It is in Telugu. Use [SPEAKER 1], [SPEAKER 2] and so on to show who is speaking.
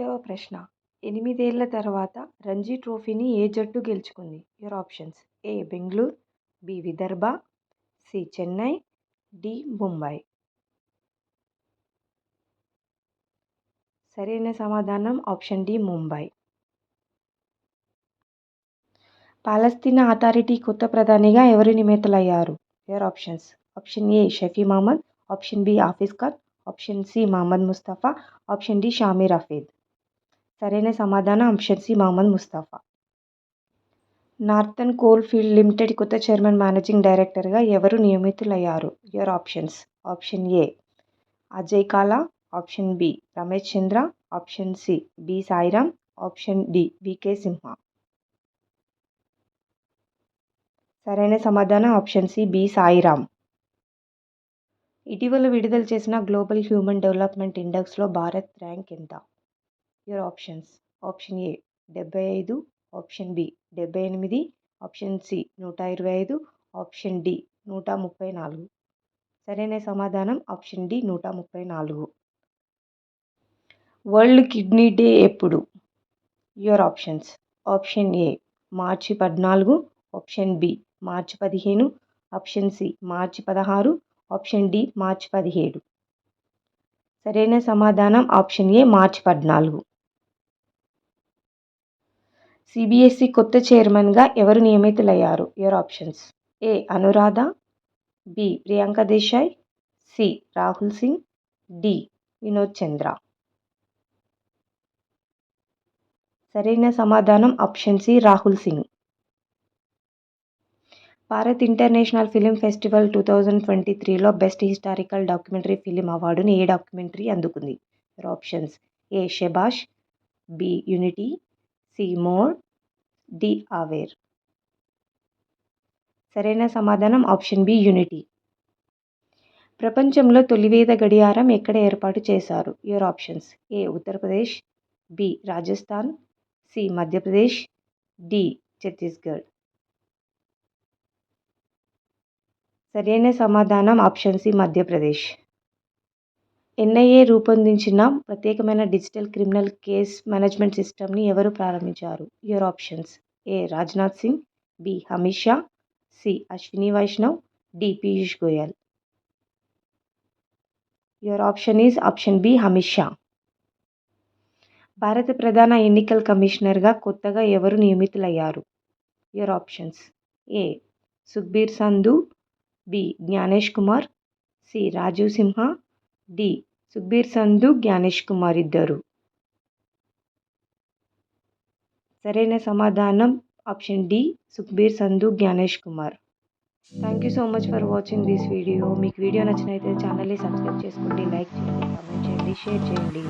[SPEAKER 1] ఒకటవ ప్రశ్న. 8 ఏళ్ల తర్వాత రంజీ ట్రోఫీని ఏ జట్టు గెలుచుకుంది? Your options: A. Bengaluru, B. Vidarbha, C. Chennai, D. Mumbai. సరైన సమాధానం option D Mumbai. Palestine authority కొత్త ప్రధానిగా ఎవరు నియమితులయ్యారు? Your options: option A Shafi Mohammad, option B Hafiz Khan, option C Mohammad Mustafa, option D Shamir Hafeed. సరైన సమాధానం option C Mohammad Mustafa. Northern coal field limited కొత్త చైర్మన్ మేనేజింగ్ డైరెక్టర్గా ఎవరు నియమితులయ్యారు? Your options: option A Ajay Kala, option B Ramesh Chandra, option C B Sairam, option D V K Simha. సరైన సమాధానం ఆప్షన్ సి బి సాయిరామ్. ఇటీవల విడుదల చేసిన గ్లోబల్ హ్యూమన్ డెవలప్మెంట్ ఇండెక్స్లో భారత్ ర్యాంక్ ఎంత? Your options: option A 75, option B 78, option C 125, option D 134. సరైన సమాధానం option D 134. World kidney day ఎప్పుడు? యువర్ ఆప్షన్స్: ఆప్షన్ ఏ మార్చి 14, ఆప్షన్ బి మార్చి 15, ఆప్షన్ సి మార్చి 16, ఆప్షన్ డి మార్చి 17. సరైన సమాధానం ఆప్షన్ ఏ మార్చి 14. సిబిఎస్ఈ కొత్త చైర్మన్గా ఎవరు నియమితులయ్యారు? Your options: A Anuradha, B Priyanka Desai, C Rahul Singh, D Vinod Chandra. సరైన సమాధానం option C Rahul Singh. Bharat international film festival 2023లో బెస్ట్ హిస్టారికల్ డాక్యుమెంటరీ ఫిలిం అవార్డును ఏ డాక్యుమెంటరీ అందుకుంది? Your options: A Shabash, B unity, C more, D aware. సరైన సమాధానం ఆప్షన్ బి యూనిటీ. ప్రపంచంలో తొలి వేద గడియారం ఎక్కడ ఏర్పాటు చేశారు? Your options: A Uttar Pradesh, B Rajasthan, C Madhya Pradesh, D Chhattisgarh. సరైన సమాధానం ఆప్షన్ సి మధ్యప్రదేశ్. ఎన్ఐఏ రూపొందించిన ప్రత్యేకమైన డిజిటల్ క్రిమినల్ కేస్ మేనేజ్మెంట్ సిస్టమ్ని ఎవరు ప్రారంభించారు? Your options: A Rajnath Singh, B Amit Shah, C Ashwini Vaishnaw, D Piyush Goyal. Your option is option B Amit Shah. భారత ప్రధాన ఎన్నికల కమిషనర్గా కొత్తగా ఎవరు నియమితులయ్యారు? Your options: A Sukhbir Sandhu, B Gyanesh Kumar, C Rajiv Sinha, D Sukhbir Sandhu Gyanesh Kumar ఇద్దరు. సరైన సమాధానం option D Sukhbir Sandhu Gyanesh Kumar. Thank you so much for watching this video. మీకు వీడియో నచ్చినట్లయితే ఛానల్ని సబ్స్క్రైబ్ చేసుకోండి, లైక్ చేయండి, కామెంట్ చేయండి, షేర్ చేయండి.